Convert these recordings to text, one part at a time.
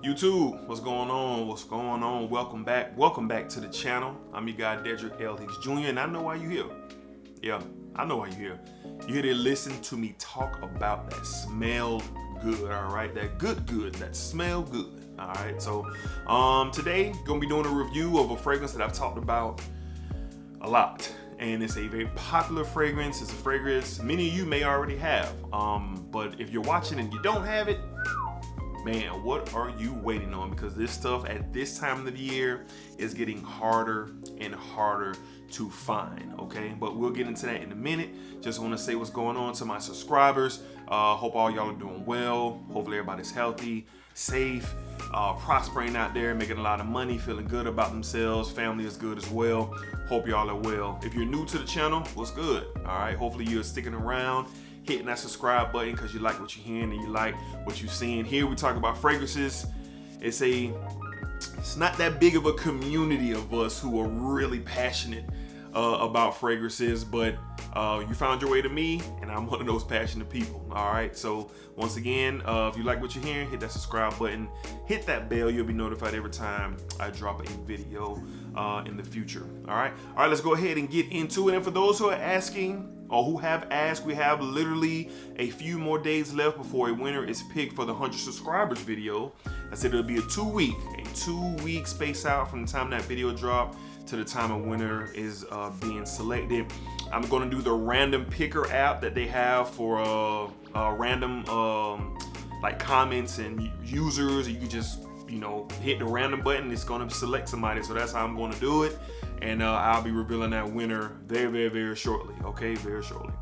YouTube, what's going on? What's going on? Welcome back. Welcome back to the channel. I'm your guy, Dedrick L. Hicks Jr., and I know why you're here. Yeah, I know why you're here. You're here to listen to me talk about that smell good, all right? That good, that smell good, all right? So, today, gonna be doing a review of a fragrance that I've talked about a lot. And it's a very popular fragrance. It's a fragrance many of you may already have. But if you're watching and you don't have it, man, what are you waiting on? Because this stuff at this time of the year is getting harder and harder to find, okay? But we'll get into that in a minute. Just want to say what's going on to my subscribers. Hope all y'all are doing well. Hopefully everybody's healthy, safe, prospering out there, making a lot of money, feeling good about themselves. Family is good as well. Hope y'all are well. If you're new to the channel, what's good? All right, hopefully you're sticking around, hitting that subscribe button because you like what you're hearing and you like what you're seeing. Here we talk about fragrances. It's not that big of a community of us who are really passionate about fragrances, but you found your way to me, and I'm one of those passionate people. All right, so once again, if you like what you're hearing, hit that subscribe button, hit that bell. You'll be notified every time I drop a video in the future. All right, let's go ahead and get into it. And for those who are asking, or who have asked, we have literally a few more days left before a winner is picked for the 100 subscribers video. I said it'll be a two-week space out from the time that video dropped to the time a winner is being selected. I'm going to do the random picker app that they have for random like comments and users. You can just hit the random button. It's going to select somebody. So that's how I'm going to do it. And I'll be revealing that winner very shortly. Okay, very shortly.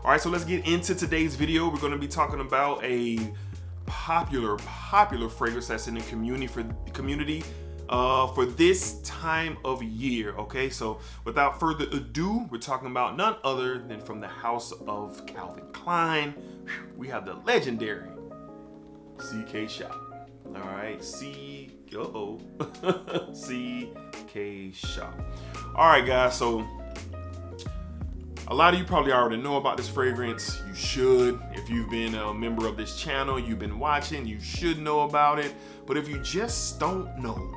All right, so let's get into today's video. We're going to be talking about a popular fragrance that's in the community for this time of year. Okay, so without further ado, we're talking about none other than from the house of Calvin Klein. We have the legendary CK Shop. All right, CK Shop. All right, guys, so a lot of you probably already know about this fragrance. You should. If you've been a member of this channel, you've been watching, you should know about it. But if you just don't know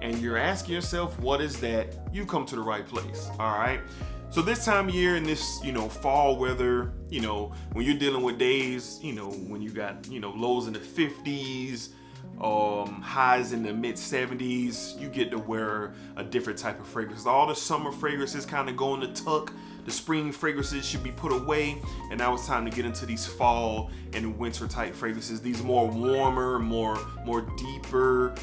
and you're asking yourself, what is that? You come to the right place. All right. So this time of year in this, fall weather, when you're dealing with days, when you got, lows in the 50s, highs in the mid 70s, you get to wear a different type of fragrance. All the summer fragrances kind of go in the tuck. The spring fragrances should be put away, and now it's time to get into these fall and winter type fragrances. These more warmer, more deeper,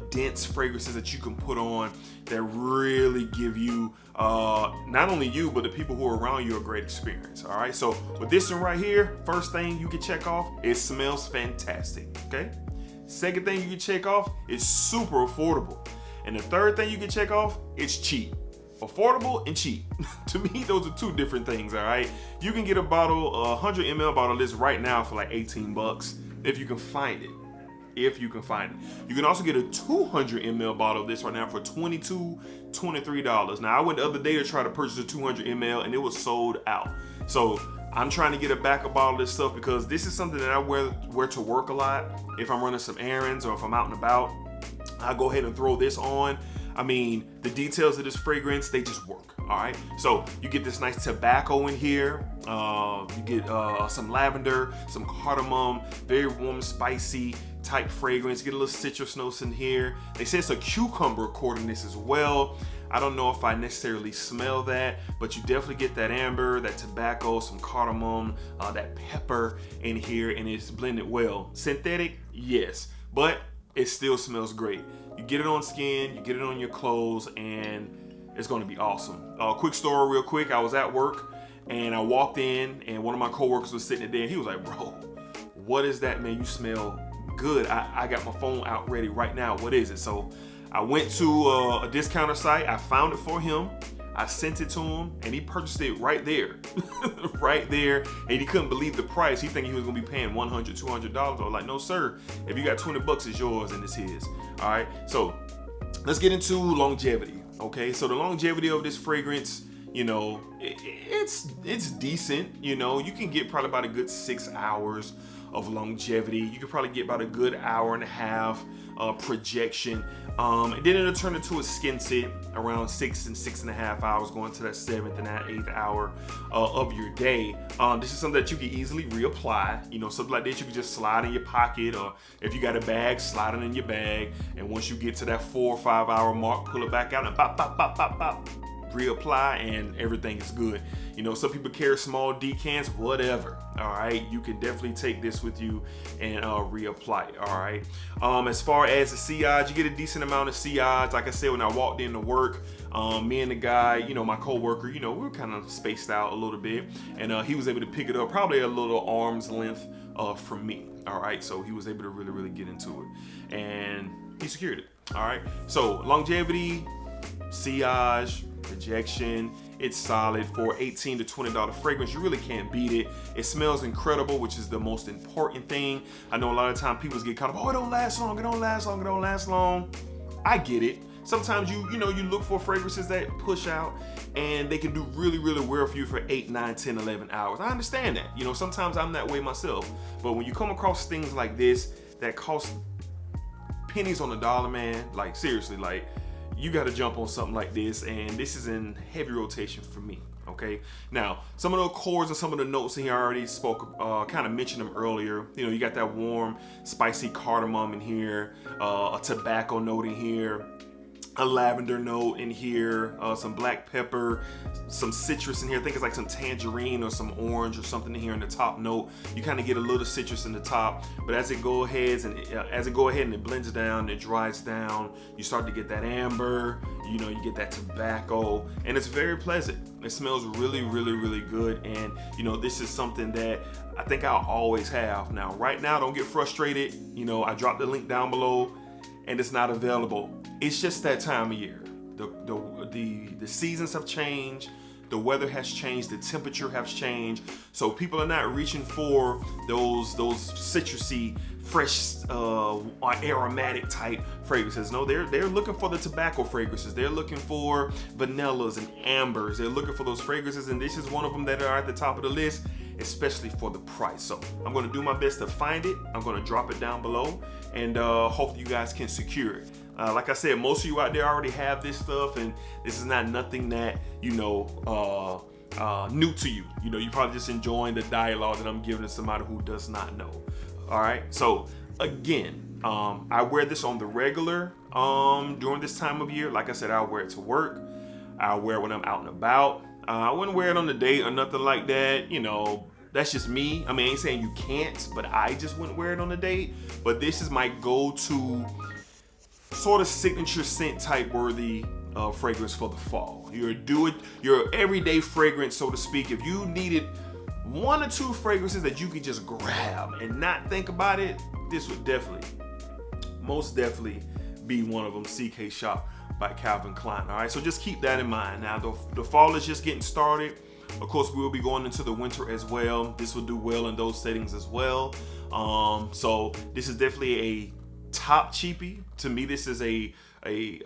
dense fragrances that you can put on that really give you, not only you, but the people who are around you, a great experience. All right, so with this one right here, first thing you can check off, it smells fantastic. Okay. Second thing you can check off, it's super affordable. And the third thing you can check off, it's cheap. Affordable and cheap. To me, those are two different things, all right? You can get a bottle, a 100 ml bottle of this right now for like 18 bucks if you can find it. You can also get a 200 ml bottle of this right now for $22, $23. Now, I went the other day to try to purchase a 200 ml and it was sold out. So I'm trying to get a backup bottle of this stuff because this is something that I wear to work a lot. If I'm running some errands or if I'm out and about, I go ahead and throw this on. I mean, the details of this fragrance, they just work. All right. So you get this nice tobacco in here. You get some lavender, some cardamom, very warm, spicy type fragrance. Get a little citrus notes in here. They say it's a cucumber accord in this as well. I don't know if I necessarily smell that, but you definitely get that amber, that tobacco, some cardamom, that pepper in here, and it's blended well. Synthetic, yes, but it still smells great. You get it on skin, you get it on your clothes, and it's gonna be awesome. Quick story real quick. I was at work, and I walked in, and one of my coworkers was sitting there, and he was like, bro, what is that, man? You smell good. I got my phone out ready right now. What is it? So I went to a discounter site. I found it for him. I sent it to him, and he purchased it right there. Right there. And he couldn't believe the price. He think he was going to be paying $100, $200. I was like, no, sir. If you got 20 bucks, it's yours, and it's his. All right. So let's get into longevity. Okay. So the longevity of this fragrance, you know, it's decent. You know, you can get probably about a good 6 hours of longevity. You could probably get about a good hour and a half projection. And then it'll turn into a skin set around 6.5 hours, going to that 7th and that 8th hour of your day. This is something that you can easily reapply. You know, something like this you can just slide in your pocket, or if you got a bag, slide it in your bag. And once you get to that 4 or 5 hour mark, pull it back out and pop, pop, pop, pop, pop. Reapply and everything is good. You know, some people carry small decants, whatever. All right, you can definitely take this with you and reapply it. All right. As far as the CIs, you get a decent amount of CIs. Like I said, when I walked into work, me and the guy, you know, my coworker, you know, we were kind of spaced out a little bit, and he was able to pick it up probably a little arm's length from me. All right, so he was able to really get into it, and he secured it. All right, so longevity, CIs, projection, it's solid for $18 to $20 fragrance. You really can't beat it. It smells incredible, which is the most important thing. I know a lot of times people get caught up, oh, it don't last long, it don't last long, it don't last long. I get it. Sometimes you look for fragrances that push out and they can do really well for you for 8, 9, 10, 11 hours. I understand that. You know, sometimes I'm that way myself. But when you come across things like this that cost pennies on the dollar, man, like seriously, like, you got to jump on something like this, and this is in heavy rotation for me. Okay, now some of the chords and some of the notes in here I already spoke, kind of mentioned them earlier. You know, you got that warm, spicy cardamom in here, a tobacco note in here, a lavender note in here, some black pepper, some citrus in here. I think it's like some tangerine or some orange or something in here in the top note. You kind of get a little citrus in the top, but as it go ahead and it blends down, it dries down, you start to get that amber. You know, you get that tobacco, and it's very pleasant. It smells really good, and you know, this is something that I think I'll always have. Now, right now, don't get frustrated. You know, I dropped the link down below, and it's not available. It's just that time of year. The seasons have changed. The weather has changed. The temperature has changed. So people are not reaching for those citrusy, fresh, aromatic type fragrances. No, they're looking for the tobacco fragrances. They're looking for vanillas and ambers. They're looking for those fragrances, and this is one of them that are at the top of the list, especially for the price. So I'm going to do my best to find it. I'm going to drop it down below, and hopefully you guys can secure it. Like I said, most of you out there already have this stuff, and this is not nothing that, you know, new to you. You know, you're probably just enjoying the dialogue that I'm giving to somebody who does not know. All right. So again, I wear this on the regular during this time of year. Like I said, I'll wear it to work. I'll wear it when I'm out and about. I wouldn't wear it on the date or nothing like that. You know, that's just me. I mean, I ain't saying you can't, but I just wouldn't wear it on the date. But this is my go-to sort of signature scent type worthy fragrance for the fall. Your everyday fragrance, so to speak. If you needed 1 or 2 fragrances that you could just grab and not think about it, this would most definitely be one of them. CK Shop by Calvin Klein. All right, so just keep that in mind. Now the fall is just getting started. Of course, we will be going into the winter as well. This will do well in those settings as well. So this is definitely a top cheapie. To me, this is a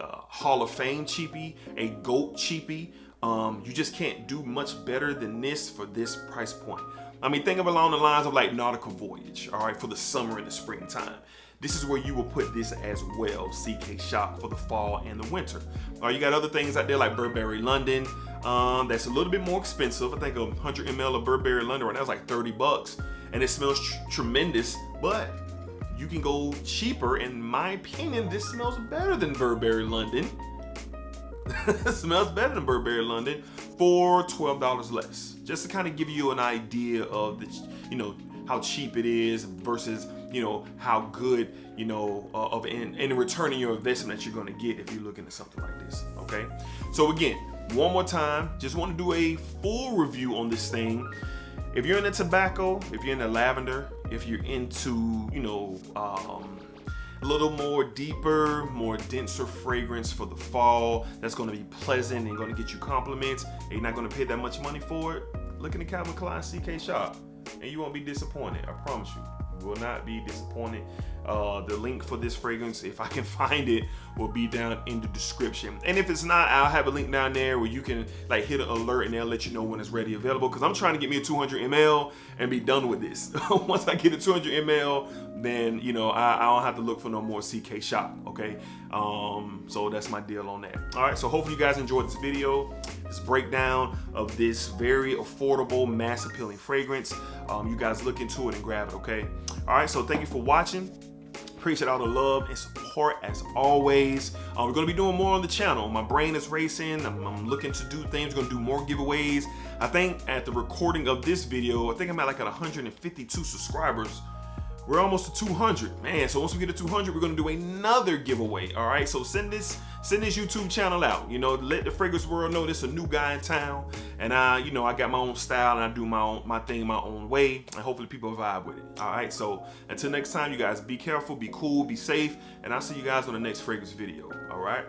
Hall of Fame cheapie, a GOAT cheapie. You just can't do much better than this for this price point. I mean, think of along the lines of like Nautical Voyage, all right, for the summer and the springtime. This is where you will put this as well, CK Shop, for the fall and the winter. You got other things out there like Burberry London. That's a little bit more expensive. I think a 100 ml of Burberry London right now is like $30, and it smells tremendous, but you can go cheaper. In my opinion, this smells better than Burberry London. It smells better than Burberry London for $12 less. Just to kind of give you an idea of the, you know, how cheap it is versus, you know, how good, you know, of in returning your investment that you're going to get if you're looking at something like this. Okay. So again, one more time, just want to do a full review on this thing. If you're into tobacco, if you're into lavender, if you're into, you know, a little more deeper, more denser fragrance for the fall that's going to be pleasant and going to get you compliments, and you're not going to pay that much money for it, look in the Calvin Klein CK Shop and you won't be disappointed. I promise you. You will not be disappointed. The link for this fragrance, if I can find it, will be down in the description. And if it's not, I'll have a link down there where you can like hit an alert and they'll let you know when it's ready available. Because I'm trying to get me a 200 ml and be done with this. Once I get a 200 ml, then you know I don't have to look for no more CK Shock. Okay, so that's my deal on that. All right, so hopefully you guys enjoyed this video, this breakdown of this very affordable, mass appealing fragrance. You guys look into it and grab it. Okay. All right, so thank you for watching. Appreciate all the love and support as always. We're gonna be doing more on the channel. My brain is racing. I'm looking to do things. We're gonna do more giveaways. I think at the recording of this video, I think I'm at like at 152 subscribers. We're almost to 200, man. So once we get to 200, we're gonna do another giveaway. All right. So send this YouTube channel out. You know, let the fragrance world know this is a new guy in town, and you know, I got my own style and I do my thing my own way, and hopefully people vibe with it. All right. So until next time, you guys be careful, be cool, be safe, and I'll see you guys on the next fragrance video. All right.